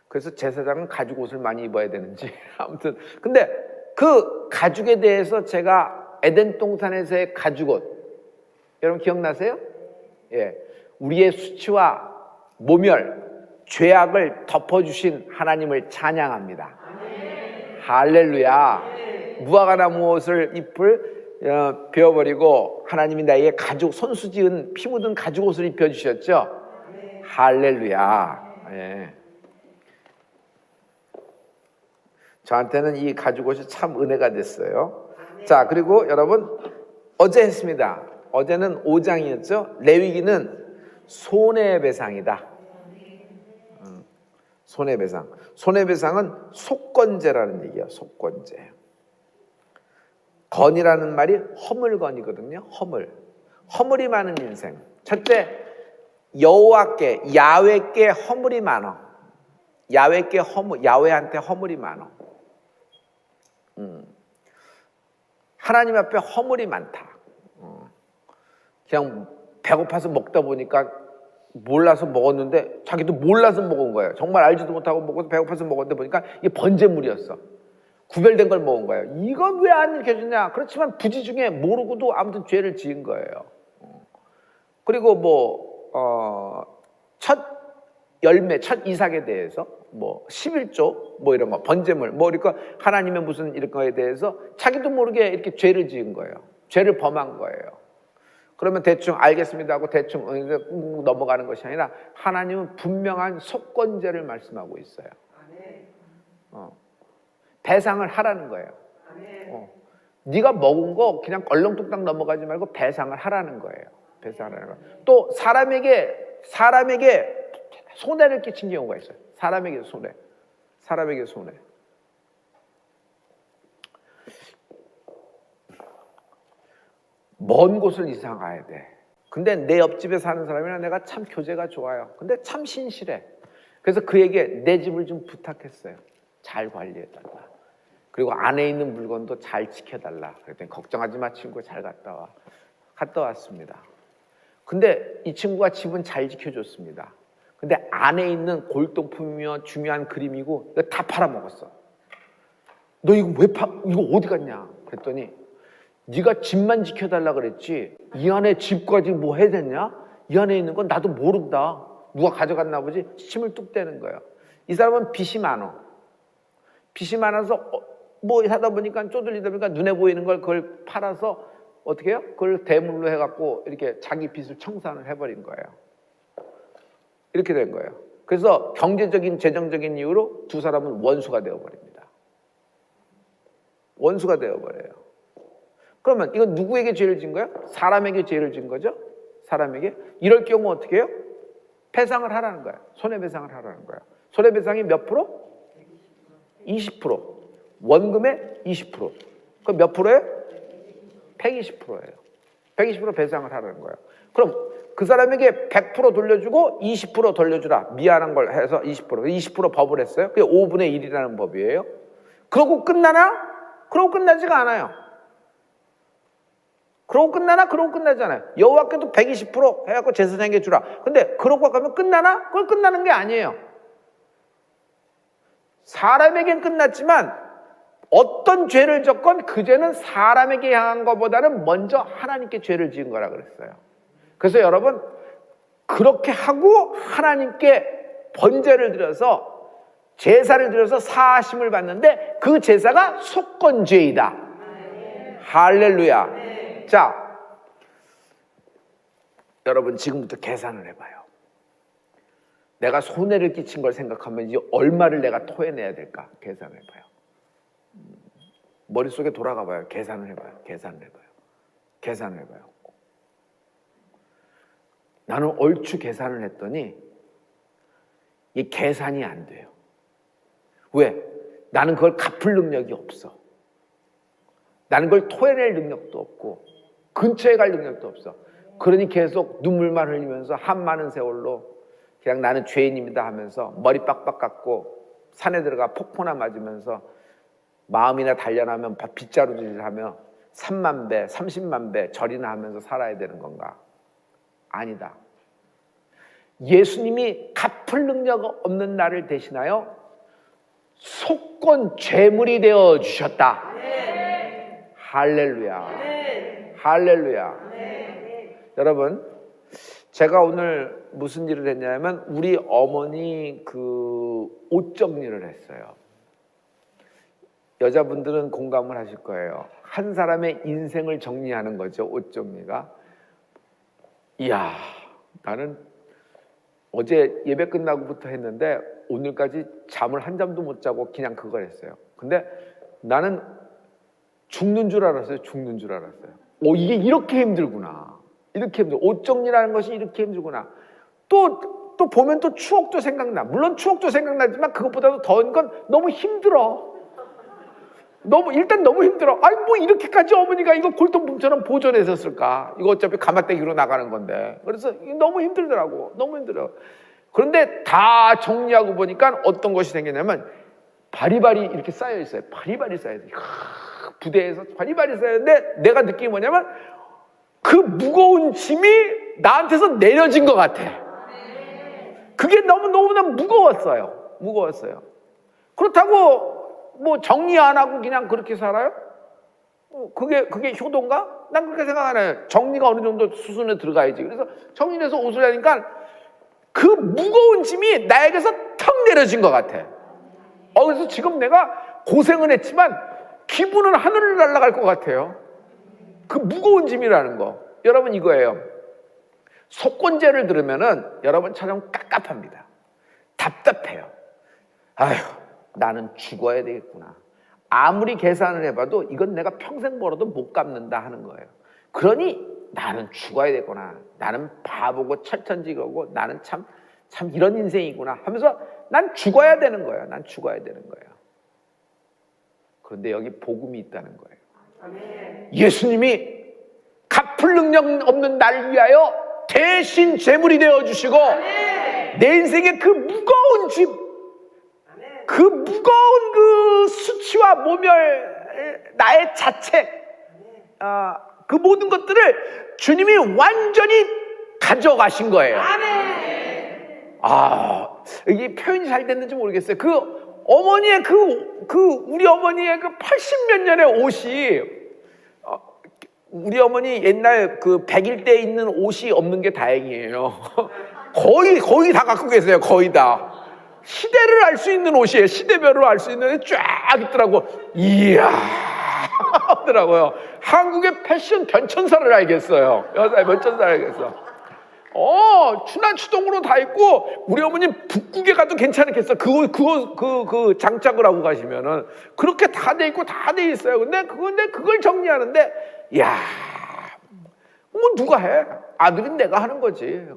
그래서 제사장은 가죽 옷을 많이 입어야 되는지 아무튼 근데 그 가죽에 대해서 제가 에덴 동산에서의 가죽 옷 여러분 기억나세요? 예, 우리의 수치와 모멸, 죄악을 덮어주신 하나님을 찬양합니다. 할렐루야. 무화과나무 옷을 잎을 베어버리고 하나님이 나에게 가죽 손수 지은 피 묻은 가죽 옷을 입혀주셨죠. 할렐루야. 예. 저한테는 이 가죽 옷이 참 은혜가 됐어요. 자, 그리고 여러분 어제 했습니다. 어제는 5장이었죠. 레위기는 손해배상이다. 손해배상. 손해배상은 속건제라는 얘기예요. 속건제. 건이라는 말이 허물건이거든요. 허물이 많은 인생. 첫째, 여호와께 야훼께 허물이 많어. 야훼한테 허물이 많어. 하나님 앞에 허물이 많다. 그냥 배고파서 먹다 보니까 몰라서 먹었는데 자기도 몰라서 먹은 거예요. 정말 알지도 못하고 먹어서 배고파서 먹었는데 보니까 이게 번제물이었어. 구별된 걸 먹은 거예요. 이건 왜 안 이렇게 주냐? 그렇지만 부지 중에 모르고도 아무튼 죄를 지은 거예요. 그리고 첫 열매, 첫 이삭에 대해서 11조 이런 거 번제물 그러니까 하나님의 무슨 이런 거에 대해서 자기도 모르게 이렇게 죄를 지은 거예요. 죄를 범한 거예요. 그러면 대충 알겠습니다 하고 대충 넘어가는 것이 아니라 하나님은 분명한 속건제를 말씀하고 있어요. 배상을 하라는 거예요. 네가 먹은 거 그냥 얼렁뚱땅 넘어가지 말고 배상을 하라는 거예요. 배상하라는 거. 또 사람에게 손해를 끼친 경우가 있어요. 사람에게 손해. 먼 곳을 이사 가야 돼. 근데 내 옆집에 사는 사람이랑 내가 참 교제가 좋아요. 근데 참 신실해. 그래서 그에게 내 집을 좀 부탁했어요. 잘 관리해달라. 그리고 안에 있는 물건도 잘 지켜달라. 그랬더니 걱정하지 마 친구 잘 갔다 와. 갔다 왔습니다. 근데 이 친구가 집은 잘 지켜줬습니다. 근데 안에 있는 골동품이며 중요한 그림이고 이거 다 팔아먹었어. 너 이거 왜 이거 어디 갔냐? 그랬더니 네가 집만 지켜달라 그랬지 이 안에 집까지 뭐 해야 되냐? 이 안에 있는 건 나도 모른다. 누가 가져갔나 보지? 침을 뚝 떼는 거예요. 이 사람은 빚이 많아. 빚이 많아서 뭐 하다 보니까 쪼들리다 보니까 눈에 보이는 걸 그걸 팔아서 어떻게 해요? 그걸 대물로 해갖고 이렇게 자기 빚을 청산을 해버린 거예요. 이렇게 된 거예요. 그래서 경제적인 재정적인 이유로 두 사람은 원수가 되어버립니다. 원수가 되어버려요. 그러면 이건 누구에게 죄를 진 거예요? 사람에게 죄를 진 거죠? 사람에게. 이럴 경우 어떻게 해요? 배상을 하라는 거예요. 손해배상을 하라는 거예요. 손해배상이 몇 프로? 20%. 원금의 20%. 그럼 몇 프로예요? 120%예요. 120% 배상을 하라는 거예요. 그럼 그 사람에게 100% 돌려주고 20% 돌려주라. 미안한 걸 해서 20% 법을 했어요. 그게 5분의 1이라는 법이에요. 그러고 끝나나? 그러고 끝나지가 않아요. 그러고 끝나나? 그러고 끝나지 않아요. 여호와께도 120% 해갖고 제사장에게 주라. 근데 그러고 가면 끝나나? 그걸 끝나는 게 아니에요. 사람에겐 끝났지만 어떤 죄를 졌건 그 죄는 사람에게 향한 것보다는 먼저 하나님께 죄를 지은 거라 그랬어요. 그래서 여러분 그렇게 하고 하나님께 번제를 드려서 제사를 드려서 사하심을 받는데 그 제사가 속건죄이다. 할렐루야. 자, 여러분 지금부터 계산을 해봐요. 내가 손해를 끼친 걸 생각하면 이제 얼마를 내가 토해내야 될까? 계산을 해봐요. 머릿속에 돌아가 봐요. 계산을 해봐요. 계산을 해봐요. 계산을 해봐요. 나는 얼추 계산을 했더니 이 계산이 안 돼요. 왜? 나는 그걸 갚을 능력이 없어. 나는 그걸 토해낼 능력도 없고 근처에 갈 능력도 없어. 그러니 계속 눈물만 흘리면서 한 많은 세월로 그냥 나는 죄인입니다 하면서 머리 빡빡 깎고 산에 들어가 폭포나 맞으면서 마음이나 단련하면 빗자루질을 하며 3만 배, 30만 배 절이나 하면서 살아야 되는 건가? 아니다. 예수님이 갚을 능력 없는 나를 대신하여 속건 죄물이 되어 주셨다. 할렐루야. 할렐루야. 여러분, 제가 오늘 무슨 일을 했냐면 우리 어머니 그 옷 정리를 했어요. 여자분들은 공감을 하실 거예요. 한 사람의 인생을 정리하는 거죠. 옷 정리가. 이야, 나는 어제 예배 끝나고부터 했는데 오늘까지 잠을 한 잠도 못 자고 그냥 그걸 했어요. 근데 나는 죽는 줄 알았어요. 죽는 줄 알았어요. 이게 이렇게 힘들구나. 이렇게 힘들어. 옷 정리라는 것이 이렇게 힘들구나. 또 보면 또 추억도 생각나. 물론 추억도 생각나지만 그것보다도 더한 건 너무 힘들어. 일단 너무 힘들어. 아니 뭐 이렇게까지 어머니가 이거 골동품처럼 보존해서 쓸까? 이거 어차피 가마떼기로 나가는 건데. 그래서 너무 힘들더라고. 너무 힘들어. 그런데 다 정리하고 보니까 어떤 것이 생겼냐면 바리바리 이렇게 쌓여 있어요. 바리바리 쌓여 있어요. 부대에서 바리바리 쌓여 있는데 내가 느낀 게 뭐냐면 그 무거운 짐이 나한테서 내려진 것 같아. 그게 너무나 무거웠어요. 무거웠어요. 그렇다고 뭐 정리 안 하고 그냥 그렇게 살아요? 그게 효도인가? 난 그렇게 생각 안 해요. 정리가 어느 정도 수순에 들어가야지. 그래서 정리해서 옷을 하니까 그 무거운 짐이 나에게서 턱 내려진 것 같아. 그래서 지금 내가 고생은 했지만 기분은 하늘을 날아갈 것 같아요. 그 무거운 짐이라는 거. 여러분 이거예요. 속건죄를 들으면은 여러분 참 깝깝합니다. 답답해요. 아휴, 나는 죽어야 되겠구나. 아무리 계산을 해봐도 이건 내가 평생 벌어도 못 갚는다 하는 거예요. 그러니 나는 죽어야 되구나. 나는 바보고 철천지고 나는 참 이런 인생이구나 하면서 난 죽어야 되는 거예요. 난 죽어야 되는 거예요. 그런데 여기 복음이 있다는 거예요. 예수님이 갚을 능력 없는 나를 위하여 대신 제물이 되어주시고 내 인생의 그 무거운 짐, 그 무거운 그 수치와 모멸, 나의 자책, 그 모든 것들을 주님이 완전히 가져가신 거예요. 이게 표현이 잘 됐는지 모르겠어요. 어머니의 우리 어머니의 80몇 년의 옷이, 우리 어머니 옛날 100일 때 입는 옷이 없는 게 다행이에요. 거의 다 갖고 계세요. 거의 다. 시대를 알 수 있는 옷이에요. 시대별로 알 수 있는 옷이 쫙 있더라고. 이야 하더라고요. 한국의 패션 변천사를 알겠어요. 여자의 변천사를 알겠어. 추난추동으로 다 있고, 우리 어머니 북극에 가도 괜찮겠어. 그 장착을 하고 가시면은 그렇게 다 돼 있고 다 돼 있어요. 근데 그걸 정리하는데, 야, 뭐 누가 해? 아들인 내가 하는 거지.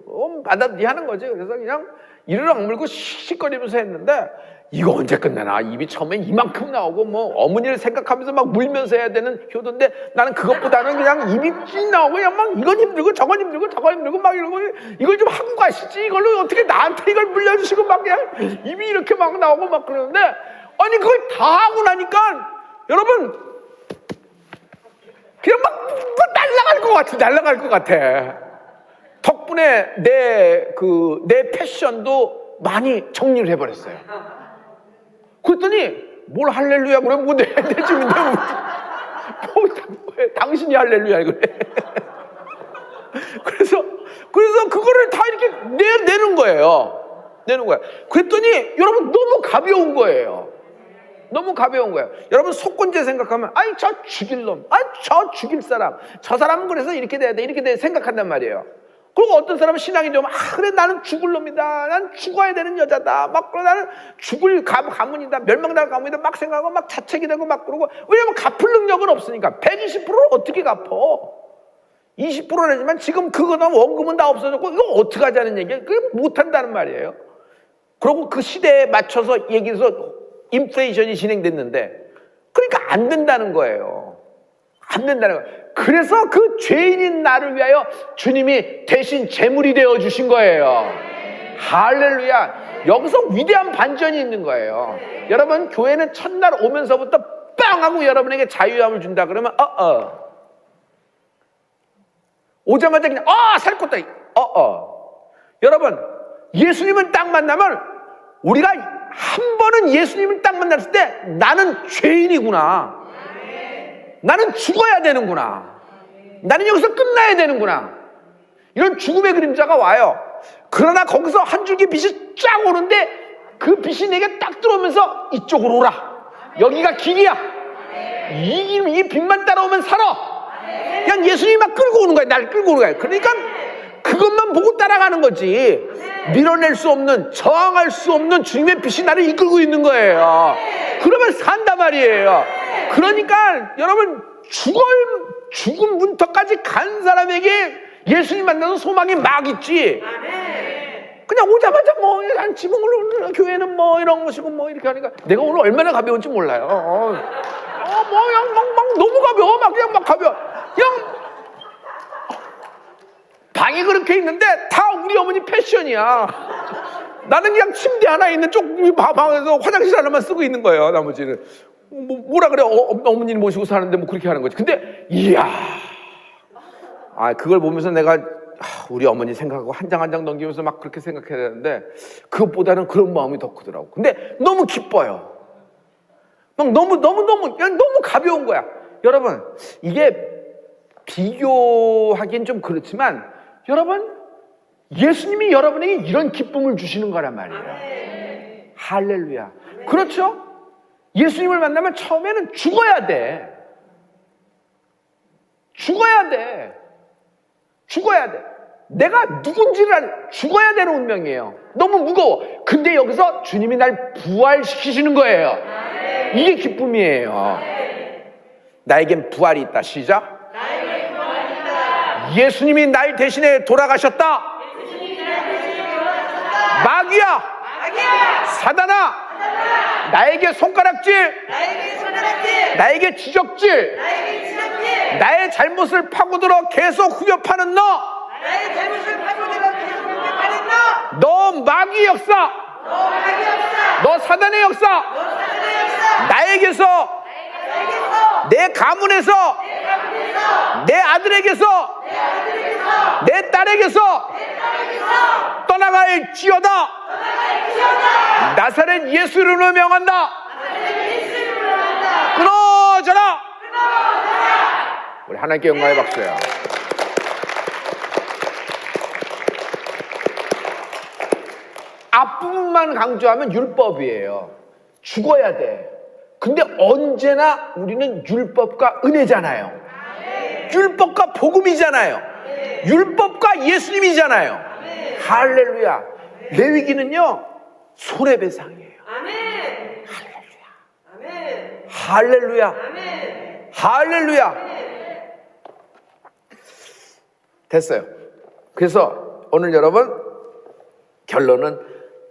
받아들이 하는 거지. 그래서 그냥 이를 악물고 씩씩거리면서 했는데, 이거 언제 끝나나? 입이 처음엔 이만큼 나오고, 뭐 어머니를 생각하면서 막 물면서 해야 되는 효도인데, 나는 그것보다는 그냥 입이 쭉 나오고, 그냥 막 이건 힘들고 저건 힘들고 저건 힘들고 막 이러고, 이걸 좀 하고 가시지, 이걸로 어떻게 나한테 이걸 물려주시고 막 그냥 입이 이렇게 막 나오고 막 그러는데, 아니 그걸 다 하고 나니까 여러분 그냥 막 날아갈 것 같아. 덕분에 내 패션도 많이 정리를 해버렸어요. 그랬더니 뭘 할렐루야 그래? 뭐 내 집인데 뭐 당신이 할렐루야 그래. 그래서 그거를 다 이렇게 내는 거예요. 그랬더니 여러분 너무 가벼운 거예요. 여러분 속건제 생각하면, 아이 저 죽일 놈, 저 죽일 사람, 저 사람은 그래서 이렇게 돼야 돼, 이렇게 돼 생각한단 말이에요. 그리고 어떤 사람은 신앙이 좀, 그래 나는 죽을 놈이다, 난 죽어야 되는 여자다, 막 그래 나는 죽을 가문이다, 멸망당할 가문이다 막 생각하고 막 자책이 되고 막 그러고. 왜냐면 갚을 능력은 없으니까. 120%를 어떻게 갚어? 20%라지만 지금 그거는 원금은 다 없어졌고, 이거 어떻게 하자는 얘기야? 그게 못한다는 말이에요. 그리고 그 시대에 맞춰서 얘기해서 인플레이션이 진행됐는데, 그러니까 안 된다는 거예요. 그래서 그 죄인인 나를 위하여 주님이 대신 제물이 되어 주신 거예요. 할렐루야. 여기서 위대한 반전이 있는 거예요. 여러분, 교회는 첫날 오면서부터 빵 하고 여러분에게 자유함을 준다 그러면 오자마자 그냥 살 것다. 여러분, 예수님을 딱 만나면, 우리가 한 번은 예수님을 딱 만났을 때 나는 죄인이구나, 나는 죽어야 되는구나, 나는 여기서 끝나야 되는구나, 이런 죽음의 그림자가 와요. 그러나 거기서 한 줄기 빛이 쫙 오는데, 그 빛이 내게 딱 들어오면서 이쪽으로 오라, 여기가 길이야, 이 빛만 따라오면 살아. 그냥 예수님이 막 끌고 오는 거야. 날 끌고 오는 거야. 그러니까 그것만 보고 따라가는 거지, 밀어낼 수 없는, 저항할 수 없는 주님의 빛이 나를 이끌고 있는 거예요. 그러면 산단 말이에요. 그러니까 여러분, 죽음 문턱까지 간 사람에게 예수님 만나서 소망이 막 있지. 그냥 오자마자 난 지붕을 교회는 이런 것이고 이렇게 하니까 내가 오늘 얼마나 가벼운지 몰라요. 그냥 막 너무 가벼워. 그냥 막 가벼워. 그냥 방이 그렇게 있는데 다 우리 어머니 패션이야. 나는 그냥 침대 하나 있는 쪽 방에서 화장실 하나만 쓰고 있는 거예요. 나머지는 뭐라 그래, 어머니를 모시고 사는데 그렇게 하는 거지. 근데 이야, 그걸 보면서 내가 우리 어머니 생각하고 한 장 한 장 넘기면서 막 그렇게 생각해야 되는데, 그것보다는 그런 마음이 더 크더라고. 근데 너무 기뻐요. 막 너무 가벼운 거야. 여러분, 이게 비교하기엔 좀 그렇지만, 여러분, 예수님이 여러분에게 이런 기쁨을 주시는 거란 말이에요. 할렐루야. 그렇죠? 예수님을 만나면 처음에는 죽어야 돼. 내가 누군지를 죽어야 되는 운명이에요. 너무 무거워. 근데 여기서 주님이 날 부활시키시는 거예요. 이게 기쁨이에요. 나에겐 부활이 있다. 시작. 예수님이 날 대신에 돌아가셨다. 마귀야, 사단아, 나에게 손가락질, 나에게 지적질, 나의 잘못을 파고들어 계속 후벼파는 너 마귀의 역사, 너 사단의 역사, 나에게서, 내 가문에서, 내 아들에게서 내 딸에게서 떠나갈지어다. 나사렛 예수 이름으로 명한다. 끊어져라. 우리 하나님께 영광의 박수요. 앞부분만 강조하면 율법이에요. 죽어야 돼. 근데 언제나 우리는 율법과 은혜잖아요. 율법과 복음이잖아요. 율법과 예수님이잖아요. 할렐루야. 레위기는요 손해배상이에요. 할렐루야. 할렐루야. 됐어요. 그래서 오늘 여러분 결론은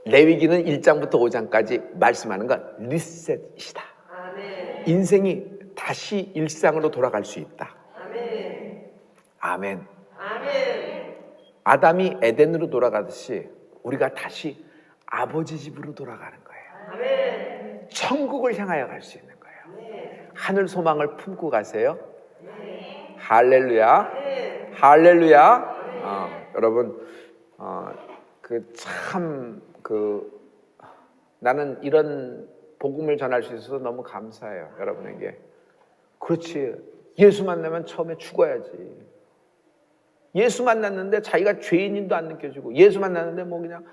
레위기는 1장부터 5장까지 말씀하는 건 리셋이다. 인생이 다시 일상으로 돌아갈 수 있다. 아멘. 아담이 에덴으로 돌아가듯이 우리가 다시 아버지 집으로 돌아가는 거예요. 천국을 향하여 갈 수 있는 거예요. 하늘 소망을 품고 가세요. 할렐루야. 할렐루야. 여러분 나는 이런 복음을 전할 수 있어서 너무 감사해요. 여러분에게. 그렇지. 예수 만나면 처음에 죽어야지. 예수 만났는데 자기가 죄인인도 안 느껴지고, 예수 만났는데 뭐 그냥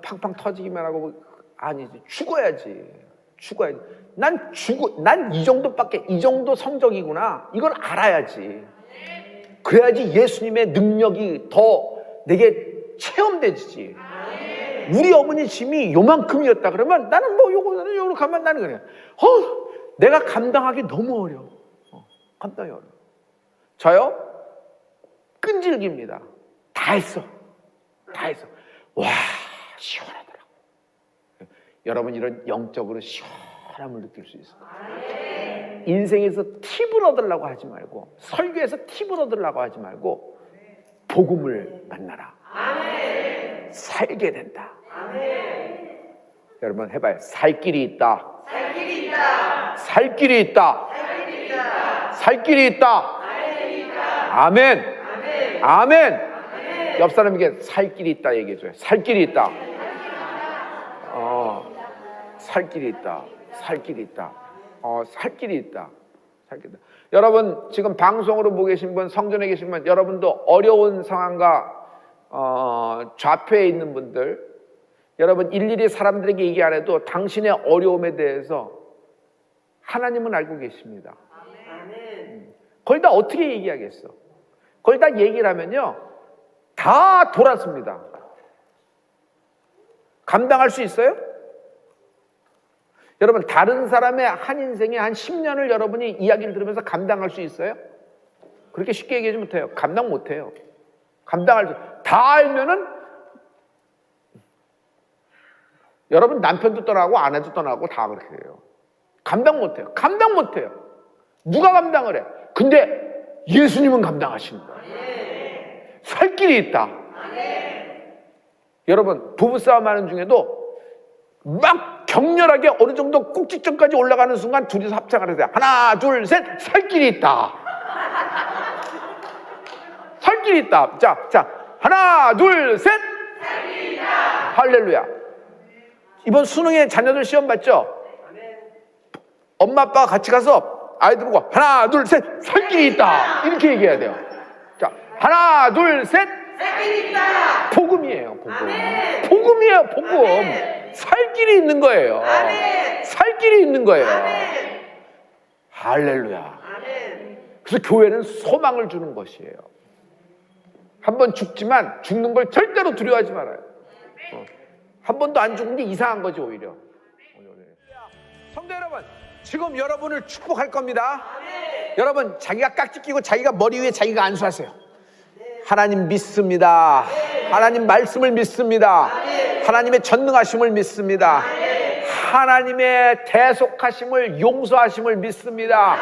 팡팡 터지기만 하고, 아니지. 죽어야지. 난 이 정도밖에, 이 정도 성적이구나. 이걸 알아야지. 그래야지 예수님의 능력이 더 내게 체험되지. 우리 어머니 짐이 요만큼이었다 그러면 나는 뭐 요거 가면 나는 그냥 내가 감당하기 너무 어려워. 감당이 어려워. 저요 끈질깁니다. 다 했어. 와 시원하더라고. 여러분 이런 영적으로 시원함을 느낄 수 있어요. 인생에서 팁을 얻으려고 하지 말고, 설교에서 팁을 얻으려고 하지 말고 복음을 만나라. 살게 된다. 여러분 해봐요. 살 길이 있다. 살 길이 있다. 살 길이 있다. 아멘. 아멘. 옆 사람에게 살 길이 있다 얘기해줘요. 살 길이 있다. 살 길이 있다. 살 길이 있다. 살 길이 있다. 살 길이 있다. 여러분 지금 방송으로 보고 계신 분, 성전에 계신 분, 여러분도 어려운 상황과 좌표에 있는 분들, 여러분 일일이 사람들에게 얘기 안 해도 당신의 어려움에 대해서 하나님은 알고 계십니다. 그걸 다 어떻게 얘기하겠어? 그걸 다 얘기를 하면요 다 돌아섭니다. 감당할 수 있어요? 여러분 다른 사람의 한 인생의 한 10년을 여러분이 이야기를 들으면서 감당할 수 있어요? 그렇게 쉽게 얘기하지 못해요. 감당 못해요. 다 알면은 여러분 남편도 떠나고 아내도 떠나고 다 그렇게 해요. 감당 못해요. 누가 감당을 해? 근데 예수님은 감당하시는 거예요. 살 길이 있다. 여러분 부부싸움 하는 중에도 막 격렬하게 어느 정도 꼭지점까지 올라가는 순간 둘이서 합창을 해요. 하나 둘 셋 살 길이 있다. 살 길이 있다. 자 하나 둘 셋 살 길이 있다. 할렐루야. 이번 수능에 자녀들 시험 봤죠? 엄마 아빠가 같이 가서 아이들 보고 하나 둘 셋 살 길이 있다 이렇게 얘기해야 돼요. 자 하나 둘 셋 살 길이 있다. 복음이에요. 복음이에요. 살 길이 있는 거예요. 살 길이 있는 거예요. 할렐루야. 그래서 교회는 소망을 주는 것이에요. 한번 죽지만 죽는 걸 절대로 두려워하지 말아요. 한 번도 안 죽은 게 이상한 거지 오히려. 성도 여러분, 지금 여러분을 축복할 겁니다. 여러분 자기가 깍지 끼고 자기가 머리 위에 자기가 안수하세요. 하나님 믿습니다. 하나님 말씀을 믿습니다. 하나님의 전능하심을 믿습니다. 하나님의 대속하심을, 용서하심을 믿습니다.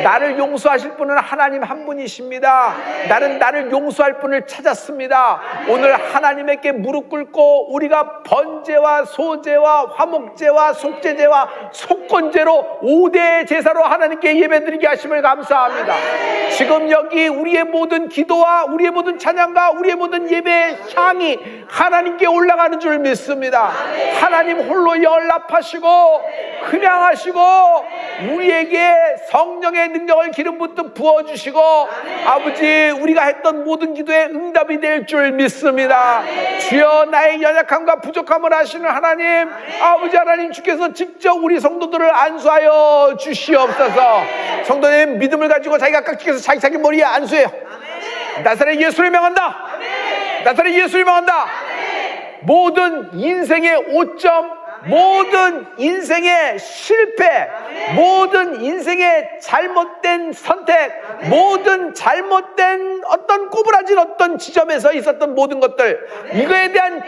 나를 용서하실 분은 하나님 한 분이십니다. 나를 용서할 분을 찾았습니다. 오늘 하나님께 무릎 꿇고 우리가 번제와 소제와 화목제와 속죄제와 속건제로 5대 제사로 하나님께 예배드리게 하심을 감사합니다. 지금 여기 우리의 모든 기도와 우리의 모든 찬양과 우리의 모든 예배의 향이 하나님께 올라가는 줄 믿습니다. 하나님 홀로 연락하시고 그냥하시고 우리에게 성령의 능력을 기름 붓듯 부어주시고 아버지 우리가 했던 모든 기도에 응답이 될 줄 믿습니다. 주여 나의 연약함과 부족함을 아시는 하나님, 아버지 하나님 주께서 직접 우리 성도들을 안수하여 주시옵소서. 성도님 믿음을 가지고 자기가 깍지께서 자기 머리에 안수해요. 나사렛 예수를 명한다. 나사렛 예수를 명한다. 모든 인생의 오점, 모든 인생의 실패, 모든 인생의 잘못된 선택, 모든 잘못된 어떤 꼬부라진 어떤 지점에서 있었던 모든 것들, 이거에 대한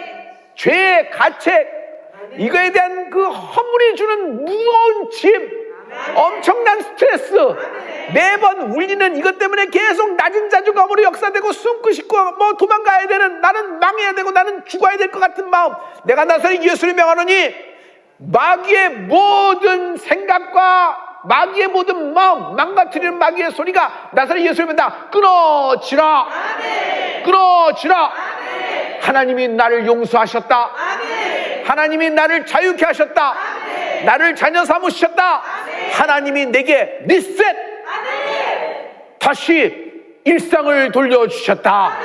죄의 가책, 이거에 대한 그 허물이 주는 무거운 짐, 엄청난 스트레스, 매번 울리는 이것 때문에 계속 낮은 자존감으로 역사되고 숨고 싶고 뭐 도망가야 되는, 나는 망해야 되고 나는 죽어야 될 것 같은 마음, 내가 나사렛 예수를 명하노니 마귀의 모든 생각과 마귀의 모든 마음, 망가뜨리는 마귀의 소리가 나사렛 예수를 명한다. 끊어지라. 끊어지라. 하나님이 나를 용서하셨다. 하나님이 나를 자유케 하셨다. 나를 자녀 삼으셨다. 하나님이 내게 리셋, 다시 일상을 돌려주셨다.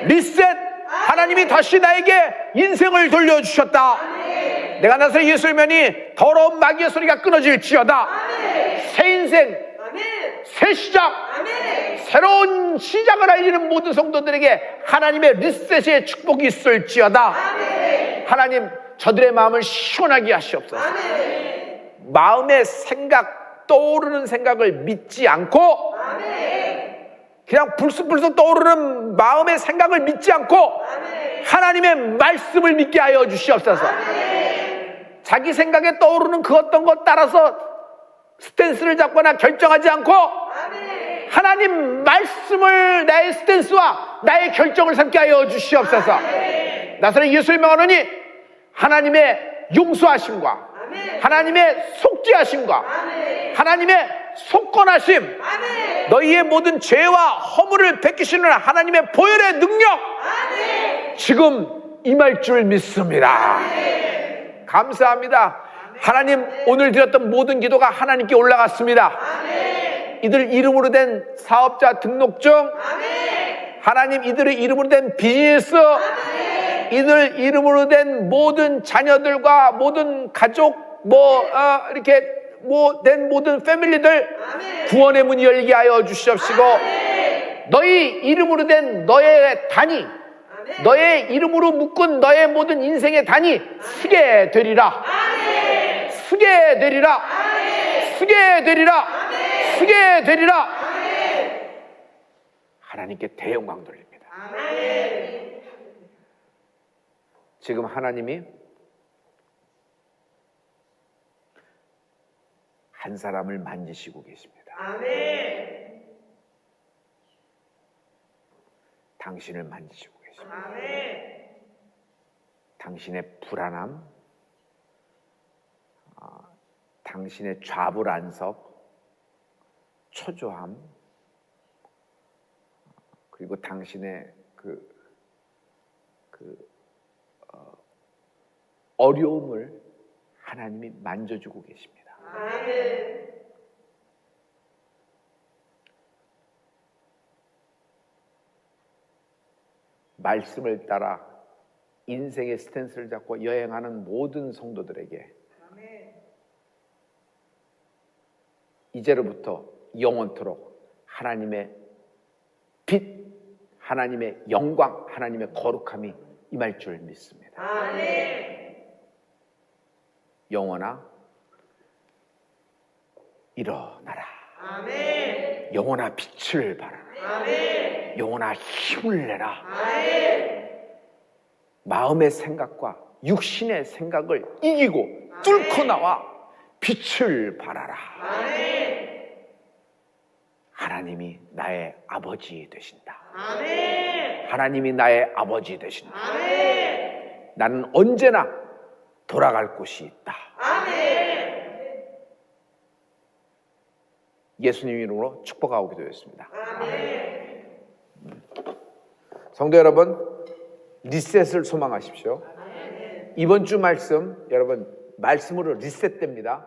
리셋, 하나님이 다시 나에게 인생을 돌려주셨다. 내가 나사렛 예수를 명하니 더러운 마귀의 소리가 끊어질지어다. 새 인생, 새 시작, 새로운 시작을 알리는 모든 성도들에게 하나님의 리셋의 축복이 있을지어다. 하나님 저들의 마음을 시원하게 하시옵소서. 마음의 생각, 떠오르는 생각을 믿지 않고 그냥 불쑥불쑥 떠오르는 마음의 생각을 믿지 않고 하나님의 말씀을 믿게 하여 주시옵소서. 자기 생각에 떠오르는 그 어떤 것 따라서 스탠스를 잡거나 결정하지 않고 하나님 말씀을 나의 스탠스와 나의 결정을 삼게 하여 주시옵소서. 나사렛 예수를 명하노니 하나님의 용서하심과 하나님의 속죄하심과 하나님의 속건하심, 너희의 모든 죄와 허물을 베끼시는 하나님의 보혈의 능력 지금 임할 줄 믿습니다. 감사합니다. 하나님 오늘 드렸던 모든 기도가 하나님께 올라갔습니다. 이들 이름으로 된 사업자 등록증, 하나님 이들의 이름으로 된 비즈니스, 이들 이름으로 된 모든 자녀들과 모든 가족, 이렇게 된 모든 패밀리들 구원의 문이 열리게 하여 주시옵시고, 너희 이름으로 된 너의 단위, 너의 이름으로 묶은 너의 모든 인생의 단위 쓰게 되리라. 쓰게 되리라. 쓰게 되리라. 쓰게 되리라. 하나님께 대영광 돌립니다. 지금 하나님이 한 사람을 만지시고 계십니다. 당신을 만지시고 계십니다. 당신의 불안함, 당신의 좌불안석, 초조함, 그리고 당신의 어려움을 하나님이 만져주고 계십니다. 말씀을 따라 인생의 스탠스를 잡고 여행하는 모든 성도들에게 이제로부터 영원토록 하나님의 빛, 하나님의 영광, 하나님의 거룩함이 임할 줄 믿습니다. 영원아 일어나라. 영원아 빛을 발하라. 영원아 힘을 내라. 마음의 생각과 육신의 생각을 이기고 뚫고 나와 빛을 발하라. 하나님이 나의 아버지 되신다. 하나님이 나의 아버지 되신다. 나는 언제나 돌아갈 곳이 있다. 예수님 이름으로 축복하고 기도했습니다. 성도 여러분, 리셋을 소망하십시오. 이번 주 말씀, 여러분 말씀으로 리셋됩니다.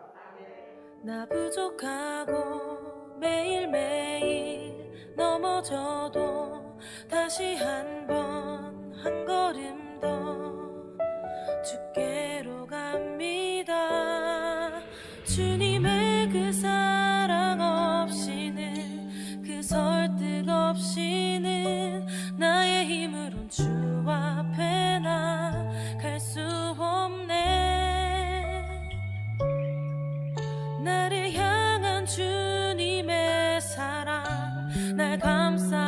나 부족하고 매일매일 넘어져도 다시 한 걸음 더 주께로 갑니다. 주님의 그 사랑 없이는, 그 설득 없이는 나의 힘으론 주 앞에 나갈 수 없네. 나를 향한 주님의 사랑 날 감싸